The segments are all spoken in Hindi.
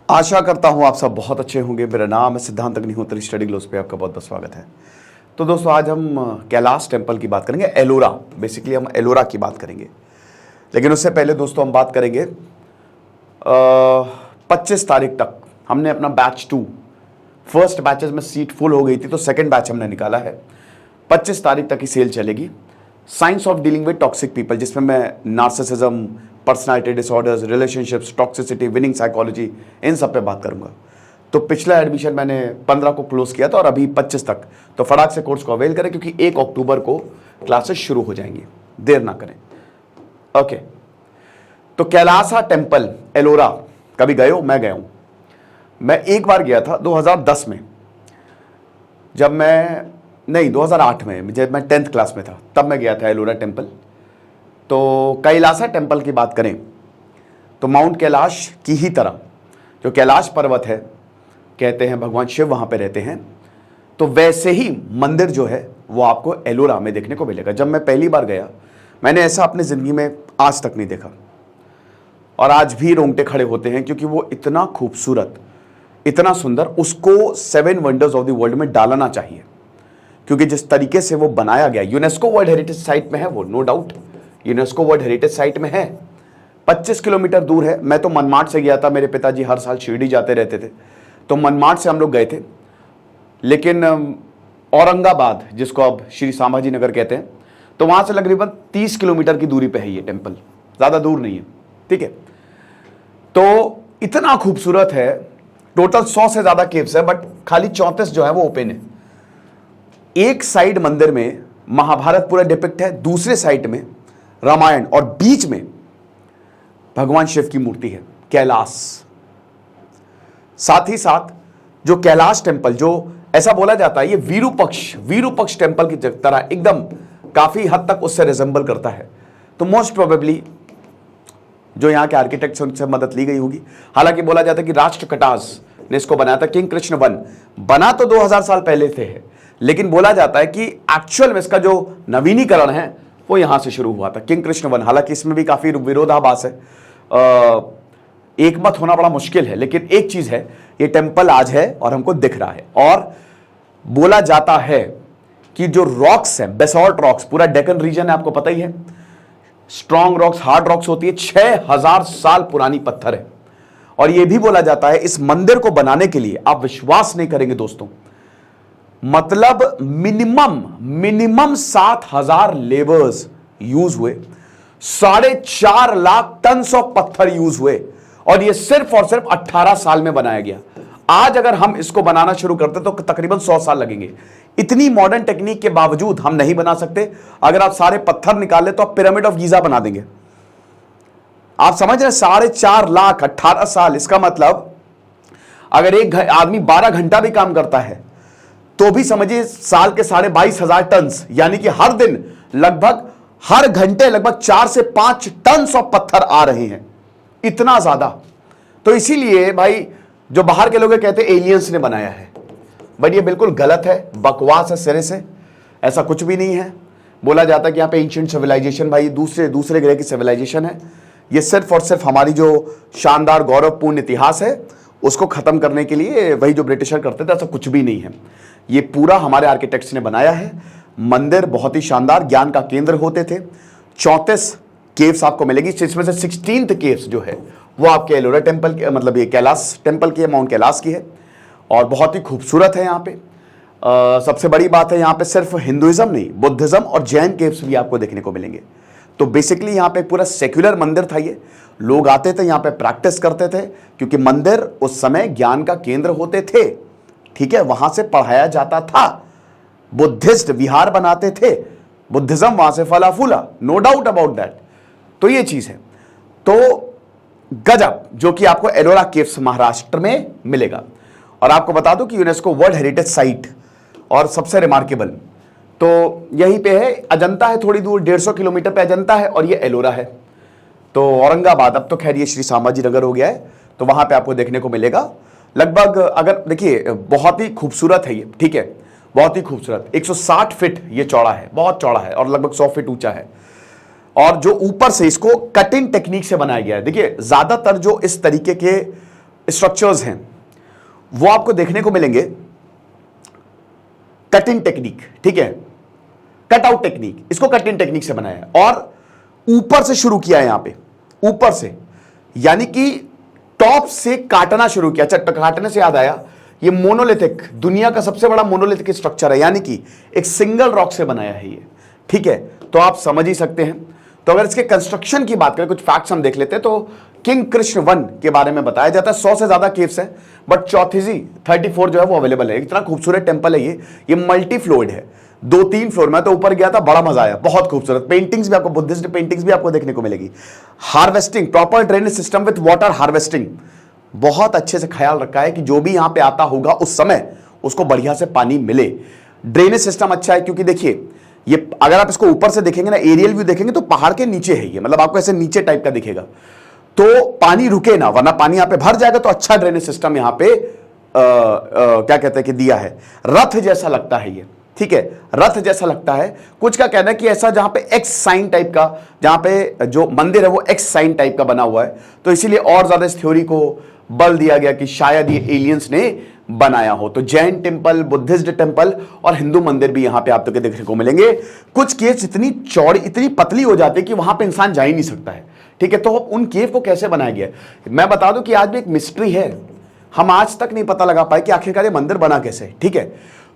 आशा करता हूँ आप सब बहुत अच्छे होंगे। मेरा नाम है सिद्धांत अग्निहोत्री, स्टडी ग्लोस पे आपका बहुत बहुत स्वागत है। तो दोस्तों आज हम कैलाश टेम्पल की बात करेंगे, एलोरा। बेसिकली हम एलोरा की बात करेंगे, लेकिन उससे पहले दोस्तों हम बात करेंगे 25 तारीख तक हमने अपना बैच 2, फर्स्ट बैचेस में सीट फुल हो गई थी तो सेकेंड बैच हमने निकाला है। 25 तारीख तक की सेल चलेगी। Science of dealing with toxic people, जिसमें मैं narcissism, personality disorders, relationships, toxicity, winning psychology, इन सब पे बात करूंगा। तो पिछला एडमिशन मैंने 15 को क्लोज किया था और अभी 25 तक, तो फटाक से कोर्स को अवेल करें क्योंकि 1 अक्टूबर को क्लासेस शुरू हो जाएंगी, देर ना करें। ओके, तो कैलासा टेम्पल एलोरा कभी गए हो? मैं गया हूं। मैं एक बार गया था 2010 में, जब मैं नहीं 2008 में, जब मैं 10th क्लास में था तब मैं गया था एलोरा टेम्पल। तो कैलासा टेम्पल की बात करें तो माउंट कैलाश की ही तरह जो कैलाश पर्वत है, कहते हैं भगवान शिव वहां पे रहते हैं, तो वैसे ही मंदिर जो है वो आपको एलोरा में देखने को मिलेगा। जब मैं पहली बार गया, मैंने ऐसा अपनी जिंदगी में आज तक नहीं देखा और आज भी रोंगटे खड़े होते हैं क्योंकि वो इतना खूबसूरत, इतना सुंदर, उसको 7 वंडर्स ऑफ द वर्ल्ड में डालना चाहिए क्योंकि जिस तरीके से वो बनाया गया, यूनेस्को वर्ल्ड हेरिटेज साइट में है वो, no doubt UNESCO world heritage site में है। 25 किलोमीटर दूर है। मैं तो मनमाड से गया था, मेरे पिताजी हर साल शिरडी जाते रहते थे, तो मनमाड से हम लोग गए थे। लेकिन औरंगाबाद, जिसको अब श्री संभाजी नगर कहते हैं, तो वहां से तकरीबन 30 किलोमीटर की दूरी पे है ये टेम्पल, ज्यादा दूर नहीं है, ठीक है। तो इतना खूबसूरत है। टोटल 100 से ज्यादा केव्स है, बट खाली 34 जो है वो ओपन है। एक साइड मंदिर में महाभारत पूरा डिपिक्ट है, दूसरे साइड में रामायण, और बीच में भगवान शिव की मूर्ति है, कैलाश। साथ ही साथ जो कैलाश टेम्पल, जो ऐसा बोला जाता है ये वीरूपक्ष टेम्पल की तरह एकदम काफी हद तक उससे रिजेंबल करता है। तो मोस्ट प्रोबेबली जो यहाँ के आर्किटेक्ट से मदद ली गई होगी। हालांकि बोला जाता है कि राष्ट्र कटास ने इसको बनाया था, किंग कृष्ण वन बना तो 2000 साल पहले थे, लेकिन बोला जाता है कि एक्चुअल में इसका जो नवीनीकरण है वो यहां से शुरू हुआ था, किंग कृष्ण वन। हालांकि इसमें भी काफी विरोधाभास है, एक मत होना बड़ा मुश्किल है, लेकिन एक चीज है, ये टेम्पल आज है और हमको दिख रहा है। और बोला जाता है कि जो रॉक्स हैं, बेसॉल्ट रॉक्स, पूरा डेक्कन रीजन है, आपको पता ही है, स्ट्रॉन्ग रॉक्स, हार्ड रॉक्स होती है, 6000 साल पुरानी पत्थर है। और यह भी बोला जाता है इस मंदिर को बनाने के लिए, आप विश्वास नहीं करेंगे दोस्तों, मतलब मिनिमम 7000 लेबर्स यूज हुए, 4.5 लाख टन ऑफ पत्थर यूज हुए, और यह सिर्फ और सिर्फ 18 साल में बनाया गया। आज अगर हम इसको बनाना शुरू करते तो तकरीबन 100 साल लगेंगे। इतनी मॉडर्न टेक्निक के बावजूद हम नहीं बना सकते। अगर आप सारे पत्थर निकाले तो आप पिरामिड ऑफ गीजा बना देंगे। आप समझ रहे, 4.5 लाख 18 साल, इसका मतलब अगर एक आदमी 12 घंटा भी काम करता है तो भी समझिए साल के 22,500 टन, यानी कि हर दिन लगभग, हर घंटे लगभग 4 से 5 टन ऑफ पत्थर आ रहे हैं, इतना ज्यादा। तो इसीलिए भाई जो बाहर के लोग कहते हैं एलियंस ने बनाया है, बट ये बिल्कुल गलत है, बकवास है सिरे से, ऐसा कुछ भी नहीं है। बोला जाता है कि यहाँ पे एंशिएंट सिविलाइजेशन, भाई दूसरे ग्रह की सिविलाइजेशन है। ये सिर्फ और सिर्फ हमारी जो शानदार गौरवपूर्ण इतिहास है उसको खत्म करने के लिए वही जो ब्रिटिशर करते थे, ऐसा कुछ भी नहीं है। ये पूरा हमारे आर्किटेक्ट्स ने बनाया है। मंदिर बहुत ही शानदार, ज्ञान का केंद्र होते थे। 34 केव्स आपको मिलेगी, जिसमें से 16th केव्स जो है वो आपके एलोरा टेम्पल के, मतलब ये कैलाश टेम्पल की है, माउंट कैलाश की है, और बहुत ही खूबसूरत है यहाँ पे। सबसे बड़ी बात है यहाँ पे सिर्फ हिंदुइज्म नहीं, बुद्धिज्म और जैन केव्स भी आपको देखने को मिलेंगे। तो बेसिकली यहाँ पे पूरा सेक्युलर मंदिर था ये। लोग आते थे यहाँ पे, प्रैक्टिस करते थे, क्योंकि मंदिर उस समय ज्ञान का केंद्र होते थे, ठीक है, वहां से पढ़ाया जाता था। बुद्धिस्ट विहार बनाते थे, बुद्धिज्म वहां से फला फूला, नो डाउट अबाउट दैट। तो ये चीज है। तो गजब, जो कि आपको एलोरा केव्स महाराष्ट्र में मिलेगा। और आपको बता दूं कि यूनेस्को वर्ल्ड हेरिटेज साइट, और सबसे रिमार्केबल तो यहीं पे है, अजंता है थोड़ी दूर, 150 किलोमीटर पे अजंता है, और ये एलोरा है। तो औरंगाबाद, अब तो खैर ये श्री संभाजी नगर हो गया है, तो वहां पे आपको देखने को मिलेगा। लगभग, अगर देखिए, बहुत ही खूबसूरत है ये, ठीक है, बहुत ही खूबसूरत। 160 फीट ये चौड़ा है, बहुत चौड़ा है, और लगभग 100 फीट ऊंचा है। और जो ऊपर से इसको कटिंग टेक्निक से बनाया गया है। देखिए ज्यादातर जो इस तरीके के स्ट्रक्चर्स हैं वो आपको देखने को मिलेंगे कट इन टेक्निक, ठीक है, कट आउट टेक्निक, इसको कट इन टेक्निक से बनाया है और ऊपर से शुरू किया है, यहां पे ऊपर से, यानी कि टॉप से काटना शुरू किया। अच्छा, काटने से याद आया, ये मोनोलिथिक, दुनिया का सबसे बड़ा मोनोलिथिक स्ट्रक्चर है, यानी कि एक सिंगल रॉक से बनाया है ये, ठीक है, तो आप समझ ही सकते हैं। तो अगर इसके कंस्ट्रक्शन की बात करें, कुछ फैक्ट्स हम देख लेते हैं, तो किंग कृष्ण 1 के बारे में बताया जाता है। 100 से ज्यादा केव्स हैं, बट चौथीजी 34 जो है वो अवेलेबल है। इतना खूबसूरत टेंपल है ये मल्टी फ्लोर्ड है, 2-3 फ्लोर में। तो ऊपर गया था, बड़ा मजा आया, बहुत खूबसूरत पेंटिंग्स भी आपको, बुद्धिस्ट पेंटिंग्स भी आपको देखने को मिलेगी। Harvesting, proper drainage system with water harvesting, बहुत अच्छे से ख्याल रखा है कि जो भी यहां पे आता होगा उस समय उसको बढ़िया से पानी मिले। ड्रेनेज सिस्टम अच्छा है, क्योंकि देखिए ये अगर आप इसको ऊपर से देखेंगे ना, एरियल व्यू देखेंगे, तो पहाड़ के नीचे है ये, मतलब आपको ऐसे नीचे टाइप का दिखेगा, तो पानी रुके ना, वरना पानी यहां पे भर जाएगा। तो अच्छा ड्रेनेज सिस्टम यहां पे क्या कहते हैं कि दिया है। रथ जैसा लगता है ये, ठीक है, रथ जैसा लगता है। कुछ का कहना है कि ऐसा जहां पे एक्स साइन टाइप का, जहां पे जो मंदिर है वो एक्स साइन टाइप का बना हुआ है, तो इसीलिए और ज्यादा इस थ्योरी को बल दिया गया कि शायद ये एलियंस ने बनाया हो। तो जैन टेंपल, बुद्धिस्ट टेंपल और हिंदू मंदिर भी यहां पे आप तो देखने को मिलेंगे। कुछ केव्स इतनी चौड़ी, इतनी पतली हो जाती है कि वहां पे इंसान जा ही नहीं सकता है, ठीक है। तो उन केव को कैसे बनाया गया, मैं बता दूं कि आज भी एक मिस्ट्री है, हम आज तक नहीं पता लगा पाए कि आखिरकार ये मंदिर बना कैसे, ठीक है।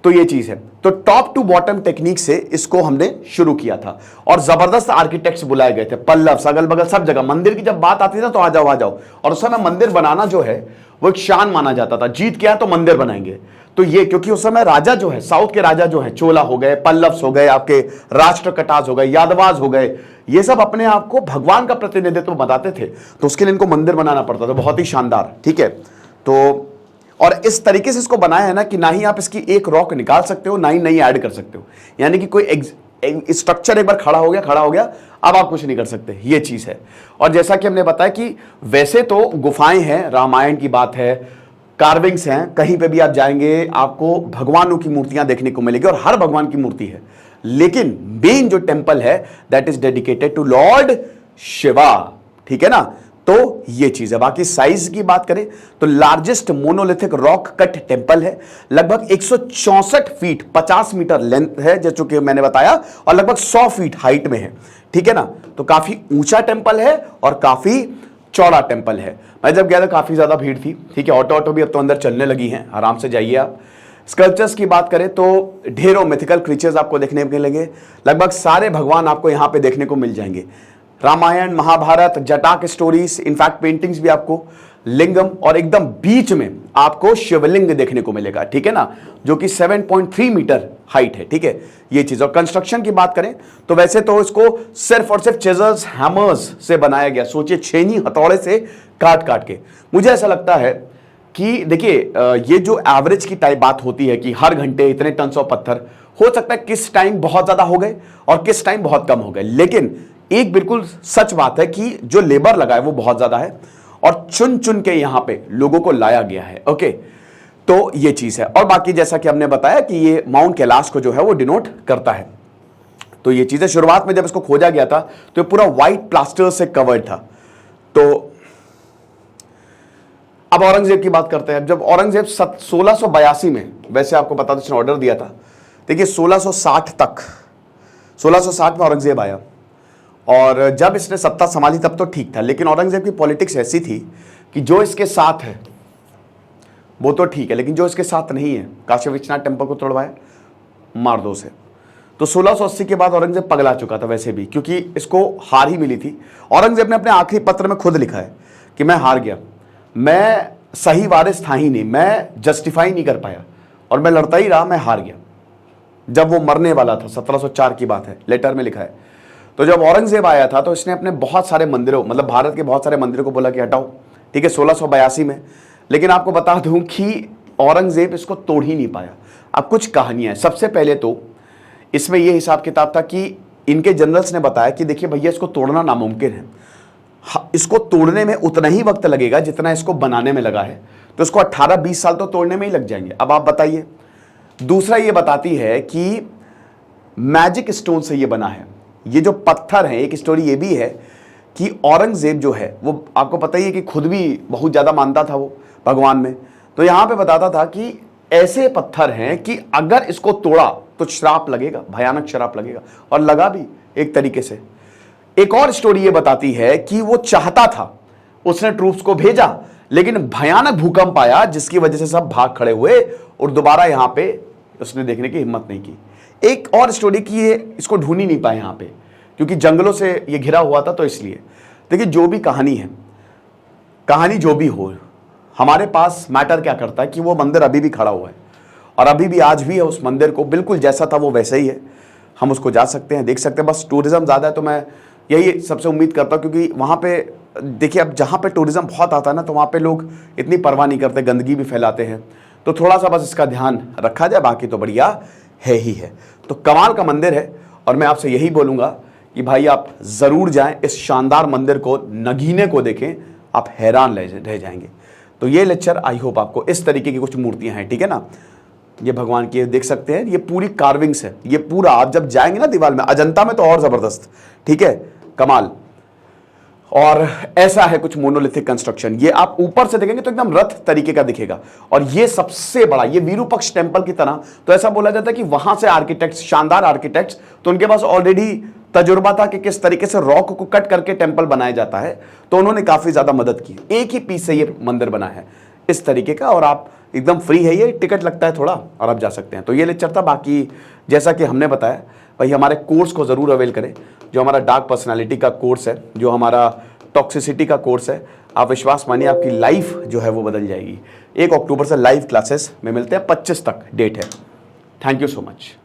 तो ये चीज है, तो टॉप टू बॉटम टेक्निक से इसको हमने शुरू किया था और जबरदस्त आर्किटेक्ट्स बुलाए गए थे, पल्लव, अगल बगल सब जगह। मंदिर की जब बात आती थी ना, तो आ जाओ आ जाओ। और उस समय मंदिर बनाना जो है वो एक शान माना जाता था, जीत के आए तो मंदिर बनाएंगे। तो ये क्योंकि उस समय राजा जो है, साउथ के राजा जो है, चोला हो गए, पल्लव्स हो गए, आपके राष्ट्र कटास हो गए, यादवाज हो गए, ये सब अपने आप को भगवान का प्रतिनिधित्व बताते थे, तो उसके लिए इनको मंदिर बनाना पड़ता था, बहुत ही शानदार, ठीक है। तो और इस तरीके से इसको बनाया है ना कि ना ही आप इसकी एक रॉक निकाल सकते हो, ना ही नई ऐड कर सकते हो, यानी कि कोई स्ट्रक्चर एक बार खड़ा हो गया, अब आप कुछ नहीं कर सकते, ये चीज है। और जैसा कि हमने बताया कि वैसे तो गुफाएं हैं, रामायण की बात है, कार्विंग्स हैं, कहीं पे भी आप जाएंगे आपको भगवानों की मूर्तियां देखने को मिलेगी और हर भगवान की मूर्ति है, लेकिन मेन जो टेंपल है that is dedicated to Lord Shiva, ठीक है ना। तो ये चीज है। बाकी साइज की बात करें तो largest monolithic rock cut temple है, लगभग 164 फीट 50 मीटर लेंथ है, जैसे कि मैंने बताया, और लगभग 100 फीट हाइट में है, ठीक है ना। तो काफी ऊंचा टेंपल है और काफी चौड़ा टेंपल है। मैं जब गया था काफी ज्यादा भीड़ थी, ठीक है, ऑटो भी अब तो अंदर चलने लगी हैं, आराम से जाइए आप। स्कल्पचर्स की बात करें तो ढेरों मिथिकल क्रीचर्स आपको देखने को मिलेंगे, लगभग सारे भगवान आपको यहां पे देखने को मिल जाएंगे। Ramayana, Mahabharata, Jataka stories, in fact paintings भी आपको, लिंगम, और एकदम बीच में आपको शिवलिंग देखने को मिलेगा, ठीक है ना, जो कि 7.3 मीटर हाइट है, ठीक है, ये चीज। और कंस्ट्रक्शन की बात करें तो वैसे तो इसको सिर्फ और सिर्फ चिजल्स, हैमर्स से बनाया गया, सोचिए छेनी हथौड़े से काट काट के। मुझे ऐसा लगता है कि देखिए ये जो एवरेज की टाइप बात होती है कि हर घंटे इतने टन ऑफ पत्थर, हो सकता है किस टाइम बहुत ज्यादा हो गए और किस टाइम बहुत कम हो गए, लेकिन एक बिल्कुल सच बात है कि जो लेबर लगा है वो बहुत ज्यादा है और चुन चुन के यहां पे लोगों को लाया गया है, ओके। तो ये चीज है। और बाकी जैसा कि हमने बताया कि ये माउंट कैलाश को जो है वो डिनोट करता है। तो ये चीजें, शुरुआत में जब इसको खोजा गया था तो ये पूरा व्हाइट प्लास्टर से कवर्ड था। तो अब औरंगजेब की बात करते हैं। जब औरंगजेब 1682 में, वैसे आपको बता दो, इसने ऑर्डर दिया था, देखिए 1660 तक, 1660 में औरंगजेब आया और जब इसने सत्ता संभाली तब तो ठीक था, लेकिन औरंगजेब की पॉलिटिक्स ऐसी थी कि जो इसके साथ है वो तो ठीक है, लेकिन जो इसके साथ नहीं है, काशी विश्वनाथ टेंपल को तोड़वाया, मार दो उसे। तो 1680 के बाद औरंगजेब पगला चुका था वैसे भी, क्योंकि इसको हार ही मिली थी। औरंगजेब ने अपने आखिरी पत्र में खुद लिखा है कि मैं हार गया, मैं सही वारिस था ही नहीं, मैं जस्टिफाई नहीं कर पाया और मैं लड़ता ही रहा, मैं हार गया। जब वो मरने वाला था, 1704 की बात है, लेटर में लिखा है। तो जब औरंगजेब आया था तो इसने अपने बहुत सारे मंदिरों, मतलब भारत के बहुत सारे मंदिरों को बोला कि हटाओ, ठीक है, 1682 में। लेकिन आपको बता दूं कि औरंगजेब इसको तोड़ ही नहीं पाया। अब कुछ कहानियां हैं। सबसे पहले तो इसमें यह हिसाब किताब था कि इनके जनरल्स ने बताया कि देखिए भैया, इसको तोड़ना नामुमकिन है, इसको तोड़ने में उतना ही वक्त लगेगा जितना इसको बनाने में लगा है, तो इसको 18-20 साल तो तोड़ने में ही लग जाएंगे। अब आप बताइए। दूसरा ये बताती है कि मैजिक स्टोन से ये बना है, ये जो पत्थर है। एक स्टोरी ये भी है कि औरंगजेब जो है वो, आपको पता ही है कि खुद भी बहुत ज्यादा मानता था वो, भगवान में। तो यहां पे बताता था कि ऐसे पत्थर हैं कि अगर इसको तोड़ा तो श्राप लगेगा, भयानक श्राप लगेगा, और लगा भी एक तरीके से। एक और स्टोरी ये बताती है कि वो चाहता था, उसने ट्रूप्स को भेजा, लेकिन भयानक भूकंप आया जिसकी वजह से सब भाग खड़े हुए और दोबारा यहां पे उसने देखने की हिम्मत नहीं की। एक और स्टोरी की ये इसको ढूंढ ही नहीं पाए यहां पे, क्योंकि जंगलों से ये घिरा हुआ था। तो इसलिए देखिए, जो भी कहानी है, कहानी जो भी हो, हमारे पास मैटर क्या करता है कि वो मंदिर अभी भी खड़ा हुआ है, और अभी भी आज भी है उस मंदिर को, बिल्कुल जैसा था वो वैसे ही है। हम उसको जा सकते हैं, देख सकते हैं। बस टूरिज्म ज़्यादा है, तो मैं यही सबसे उम्मीद करता हूँ, क्योंकि वहाँ पे देखिए, अब जहाँ पे टूरिज्म बहुत आता है ना, तो वहाँ पे लोग इतनी परवाह नहीं करते, गंदगी भी फैलाते हैं। तो थोड़ा सा बस इसका ध्यान रखा जाए, बाकी तो बढ़िया है ही है। तो कमाल का मंदिर है, और मैं आपसे यही बोलूँगा कि भाई आप ज़रूर जाएं, इस शानदार मंदिर को, नगीने को देखें, आप हैरान रह जाएंगे। तो ये लेक्चर, आई होप आपको इस तरीके की कुछ मूर्तियाँ हैं, ठीक है ना। ये भगवान की देख सकते हैं, ये पूरी कार्विंग्स है, ये पूरा आप जब जाएंगे ना दीवार में, अजंता में तो और ज़बरदस्त, ठीक है, कमाल। और ऐसा है कुछ मोनोलिथिक कंस्ट्रक्शन, ये आप ऊपर से देखेंगे तो एकदम रथ तरीके का दिखेगा। और ये सबसे बड़ा, ये विरूपक्ष टेंपल की तरह, तो ऐसा बोला जाता है कि वहां से आर्किटेक्ट्स, शानदार आर्किटेक्ट्स, तो उनके पास ऑलरेडी तजुर्बा था कि किस तरीके से रॉक को कट करके टेंपल बनाया जाता है, तो उन्होंने काफी ज्यादा मदद की। एक ही पीस से ये मंदिर बना है इस तरीके का, और आप एकदम फ्री है, ये टिकट लगता है थोड़ा, और आप जा सकते हैं। तो ये लेक्चर था। बाकी जैसा कि हमने बताया, भाई हमारे कोर्स को ज़रूर अवेल करें, जो हमारा डार्क पर्सनालिटी का कोर्स है, जो हमारा टॉक्सिसिटी का कोर्स है। आप विश्वास मानिए, आपकी लाइफ जो है वो बदल जाएगी। 1 अक्टूबर से लाइव क्लासेस में मिलते हैं, 25 तक डेट है। Thank you so much.